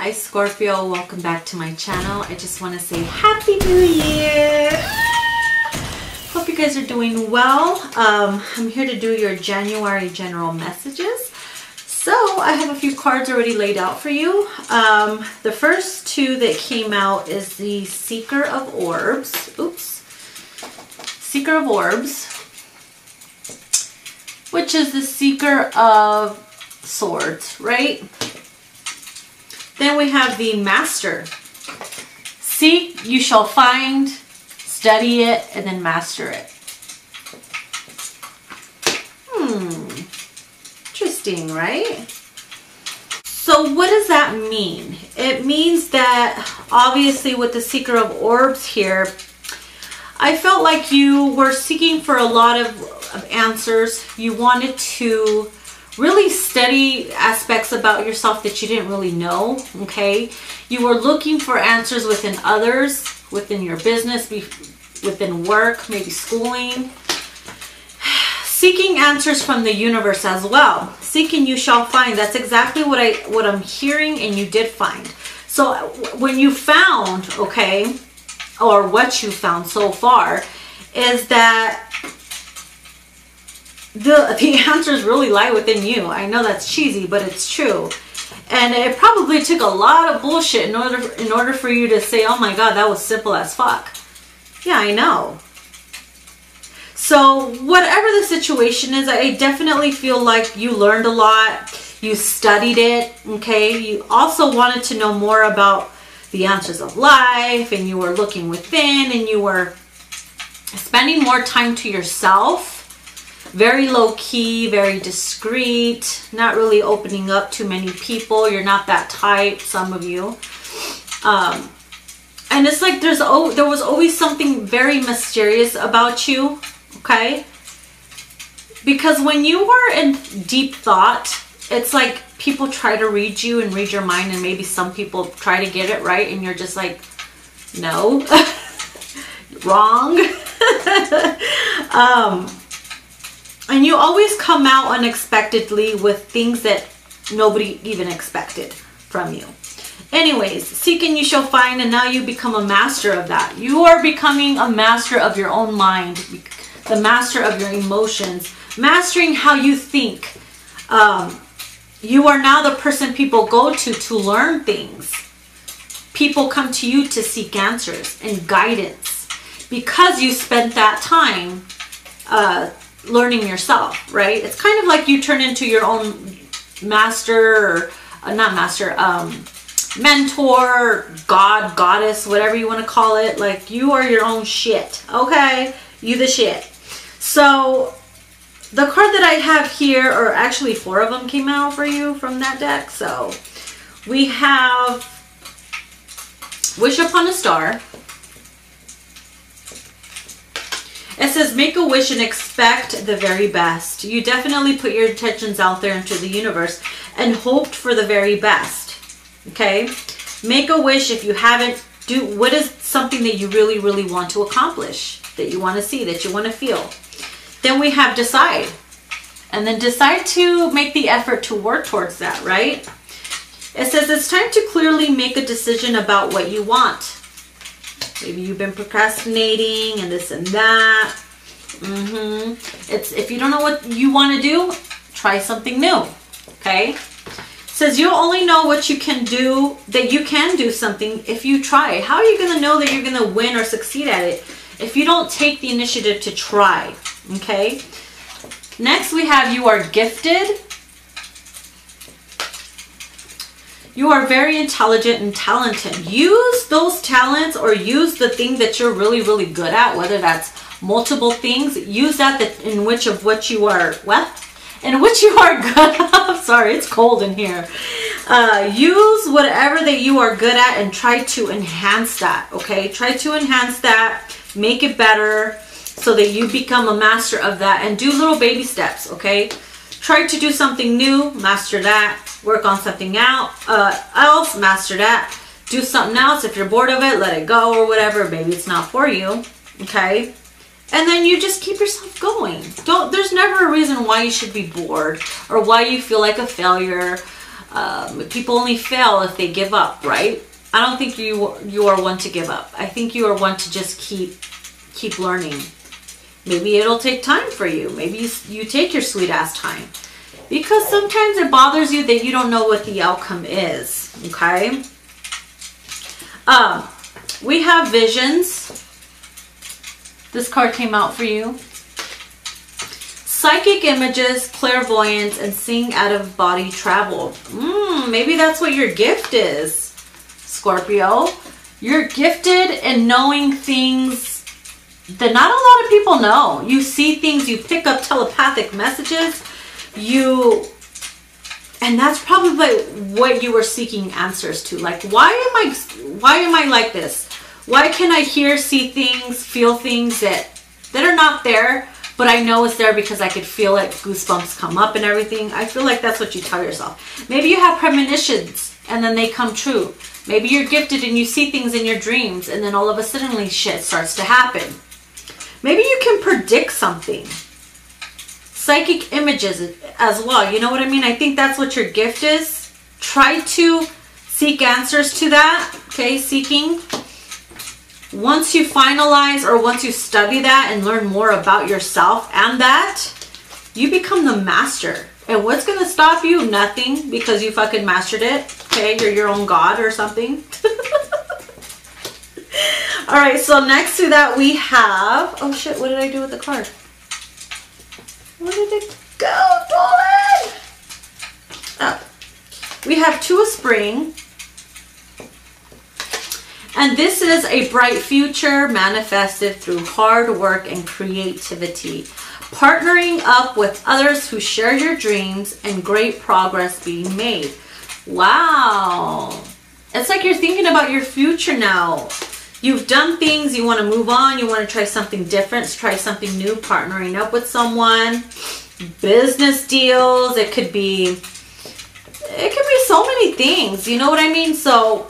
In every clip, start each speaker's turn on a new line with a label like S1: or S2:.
S1: Hi Scorpio, welcome back to my channel. I just want to say Happy New Year! Hope you guys are doing well. I'm here to do your January general messages. So I have a few cards already laid out for you. The first two that came out is the Seeker of Orbs. Oops. Seeker of Orbs, which is the Seeker of Swords, right? Then we have the Master. Seek, you shall find, study it, and then master it. Interesting, right? So what does that mean? It means that obviously with the Seeker of Orbs here, I felt like you were seeking for a lot of answers. You wanted to really study aspects about yourself that you didn't really know, okay? You were looking for answers within others, within your business, within work, maybe schooling. Seeking answers from the universe as well. Seeking you shall find. That's exactly what I'm hearing, and you did find. So when you found, okay, or what you found so far, is that the answers really lie within you. I know that's cheesy, but it's true. And it probably took a lot of bullshit in order for you to say, oh my God, that was simple as fuck. Yeah, I know. So whatever the situation is, I definitely feel like you learned a lot. You studied it, okay? You also wanted to know more about the answers of life, and you were looking within, and you were spending more time to yourself. Very low-key, very discreet, not really opening up to many people. You're not that type, some of you. And it's like there was always something very mysterious about you, okay? Because when you were in deep thought, it's like people try to read you and read your mind, and maybe some people try to get it right, and you're just like, no, wrong. And you always come out unexpectedly with things that nobody even expected from you. Anyways, seeking you shall find, and now you become a master of that. You are becoming a master of your own mind, the master of your emotions, mastering how you think. You are now the person people go to learn things. People come to you to seek answers and guidance because you spent that time learning yourself, right? It's kind of like you turn into your own master, or not master, mentor, god, goddess, whatever you want to call it. Like, you are your own shit, okay? You the shit. So the card that I have here, or actually 4 of them came out for you from that deck. So we have Wish Upon a Star. It says, make a wish and expect the very best. You definitely put your intentions out there into the universe and hoped for the very best. Okay? Make a wish. If you haven't, what is something that you really, really want to accomplish, that you want to see, that you want to feel. Then we have decide. And then decide to make the effort to work towards that, right? It says it's time to clearly make a decision about what you want. Maybe you've been procrastinating and this and that. It's, if you don't know what you want to do, try something new. Okay? It says you'll only know what you can do, that you can do something if you try. How are you going to know that you're going to win or succeed at it if you don't take the initiative to try? Okay? Next we have you are gifted. You are very intelligent and talented. Use those talents, or use the thing that you're really, really good at, whether that's multiple things. Use that in which of what you are, in which you are good at. Sorry, it's cold in here. Use whatever that you are good at and try to enhance that, okay? Try to enhance that, make it better so that you become a master of that, and do little baby steps, okay? Try to do something new, master that. Work on something else, master that. Do something else. If you're bored of it, let it go or whatever. Maybe it's not for you. Okay? And then you just keep yourself going. There's never a reason why you should be bored or why you feel like a failure. People only fail if they give up, right? I don't think you are one to give up. I think you are one to just keep learning. Maybe it'll take time for you. Maybe you take your sweet ass time. Because sometimes it bothers you that you don't know what the outcome is. Okay? We have visions. This card came out for you. Psychic images, clairvoyance, and seeing out of body travel. Maybe that's what your gift is, Scorpio. You're gifted in knowing things that not a lot of people know. You see things, you pick up telepathic messages, and that's probably what you were seeking answers to. Like, why am I like this? Why can I hear, see things, feel things that are not there, but I know it's there because I could feel it, goosebumps come up and everything? I feel like that's what you tell yourself. Maybe you have premonitions and then they come true. Maybe you're gifted and you see things in your dreams and then all of a sudden shit starts to happen. Maybe you can predict something. Psychic images as well. You know what I mean? I think that's what your gift is. Try to seek answers to that. Okay, seeking. Once you finalize or once you study that and learn more about yourself and that, you become the master. And what's going to stop you? Nothing, because you fucking mastered it. Okay, you're your own god or something. All right, so next to that we have... Oh shit, what did I do with the card? Where did it go, Dolan? Oh. We have Two of Spring. And this is a bright future manifested through hard work and creativity. Partnering up with others who share your dreams and great progress being made. Wow. It's like you're thinking about your future now. You've done things, you want to move on, you want to try something different, try something new, partnering up with someone, business deals, it could be so many things, you know what I mean? So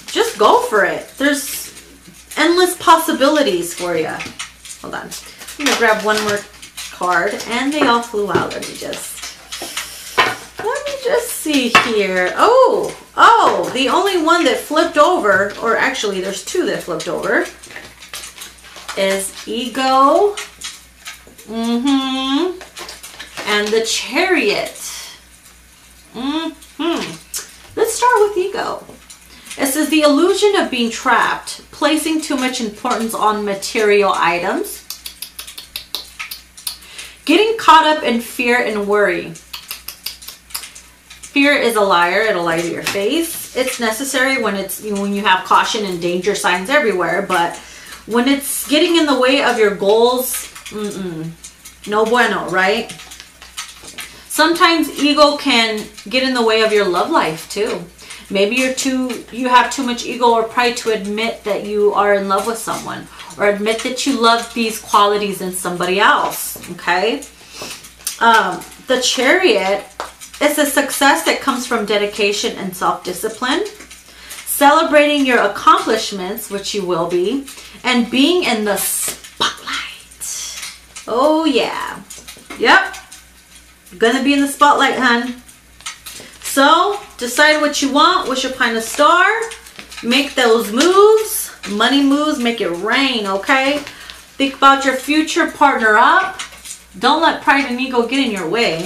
S1: just go for it. There's endless possibilities for you. Hold on. I'm going to grab one more card and they all flew out. Let me just see here. Oh, the only one that flipped over, or actually there's two that flipped over, is Ego. And the Chariot. Let's start with Ego. It says the illusion of being trapped, placing too much importance on material items, getting caught up in fear and worry. Fear is a liar. It'll lie to your face. It's necessary when you have caution and danger signs everywhere, but when it's getting in the way of your goals, no bueno, right? Sometimes ego can get in the way of your love life too. Maybe you have too much ego or pride to admit that you are in love with someone, or admit that you love these qualities in somebody else. Okay. The Chariot is a success that comes from dedication and self-discipline, celebrating your accomplishments, which you will be, and being in the spotlight. Oh yeah. Yep. Gonna be in the spotlight, hun. So, decide what you want. Wish upon a star. Make those moves. Money moves. Make it rain, okay? Think about your future. Partner up. Don't let pride and ego get in your way.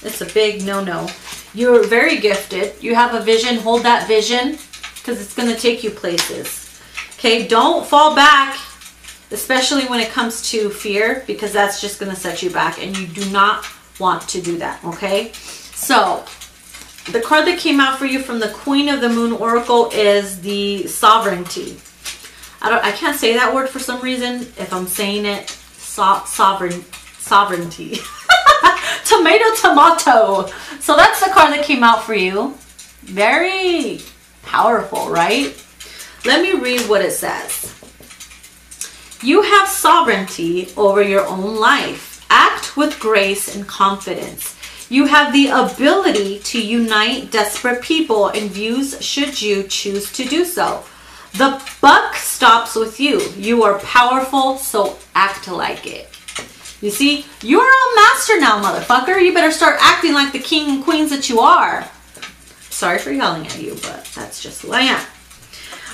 S1: It's a big no-no. You're very gifted. You have a vision. Hold that vision, because it's going to take you places. Okay? Don't fall back, especially when it comes to fear, because that's just going to set you back, and you do not want to do that. Okay? So, the card that came out for you from the Queen of the Moon Oracle is the Sovereignty. I can't say that word for some reason. If I'm saying it, sovereignty. Tomato. So that's the card that came out for you. Very powerful, right? Let me read what it says. You have sovereignty over your own life. Act with grace and confidence. You have the ability to unite desperate people and views should you choose to do so. The buck stops with you. You are powerful, so act like it. You see, you're a master now, motherfucker. You better start acting like the king and queens that you are. Sorry for yelling at you, but that's just who I am.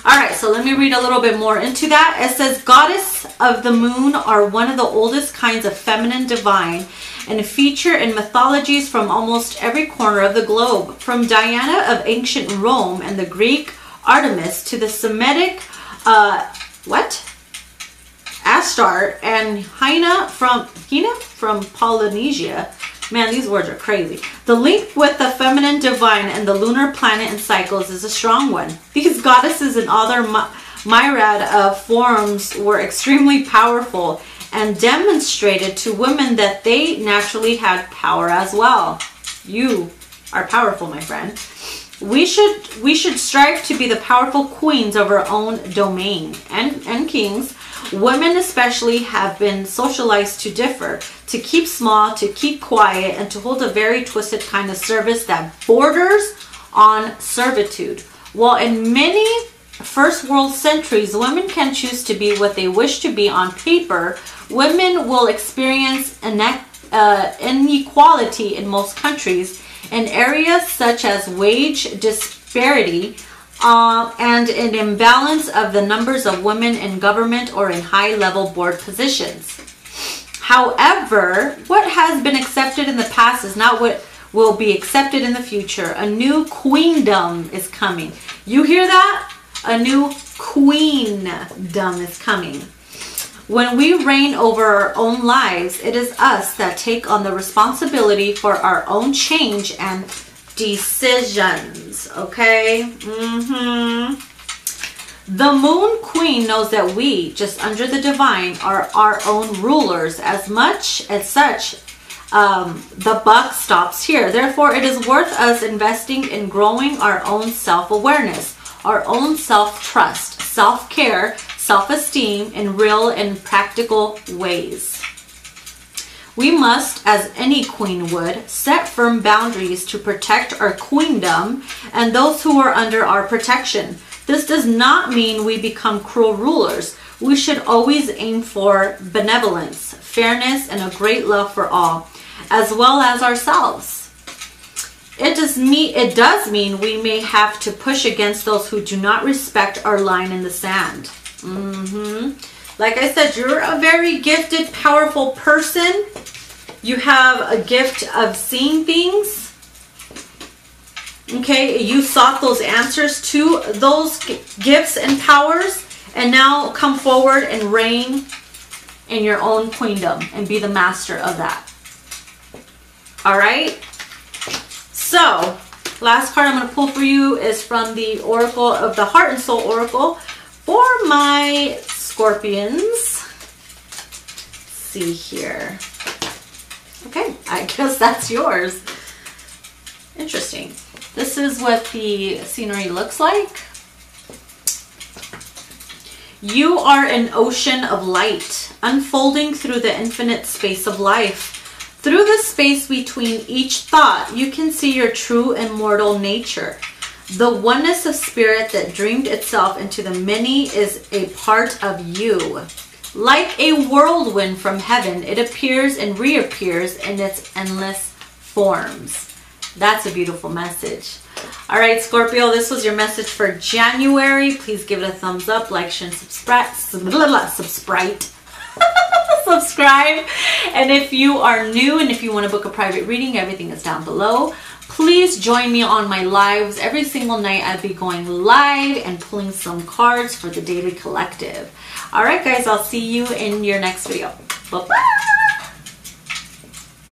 S1: All right, so let me read a little bit more into that. It says, goddess of the moon are one of the oldest kinds of feminine divine and feature in mythologies from almost every corner of the globe. From Diana of ancient Rome and the Greek Artemis to the Semitic, Astarte and Hina from Polynesia. Man, these words are crazy. The link with the feminine divine and the lunar planet and cycles is a strong one. These goddesses and other myriad forms were extremely powerful and demonstrated to women that they naturally had power as well. You are powerful, my friend. We should strive to be the powerful queens of our own domain and kings. Women especially have been socialized to differ, to keep small, to keep quiet, and to hold a very twisted kind of service that borders on servitude. While in many first world centuries, women can choose to be what they wish to be on paper, women will experience inequality in most countries in areas such as wage disparity, and an imbalance of the numbers of women in government or in high-level board positions. However, what has been accepted in the past is not what will be accepted in the future. A new queendom is coming. You hear that? A new queendom is coming. When we reign over our own lives, it is us that take on the responsibility for our own change and decisions, okay? The moon queen knows that we, just under the divine, are our own rulers. As much as such, the buck stops here. Therefore, it is worth us investing in growing our own self-awareness, our own self-trust, self-care, self-esteem in real and practical ways. We must, as any queen would, set firm boundaries to protect our queendom and those who are under our protection. This does not mean we become cruel rulers. We should always aim for benevolence, fairness, and a great love for all, as well as ourselves. It does mean we may have to push against those who do not respect our line in the sand. Like I said, you're a very gifted, powerful person. You have a gift of seeing things. Okay, you sought those answers to those gifts and powers, and now come forward and reign in your own queendom and be the master of that. All right. So, last card I'm going to pull for you is from the Oracle of the Heart and Soul Oracle for my Scorpions. Let's see here. Okay, I guess that's yours. Interesting. This is what the scenery looks like. You are an ocean of light, unfolding through the infinite space of life. Through the space between each thought, you can see your true immortal nature. The oneness of spirit that dreamed itself into the many is a part of you. Like a whirlwind from heaven, it appears and reappears in its endless forms. That's a beautiful message. All right, Scorpio, this was your message for January. Please give it a thumbs up, like, share, and subscribe. Subscribe. And if you are new and if you want to book a private reading, everything is down below. Please join me on my lives. Every single night I'll be going live and pulling some cards for the Daily Collective. All right, guys, I'll see you in your next video. Bye-bye.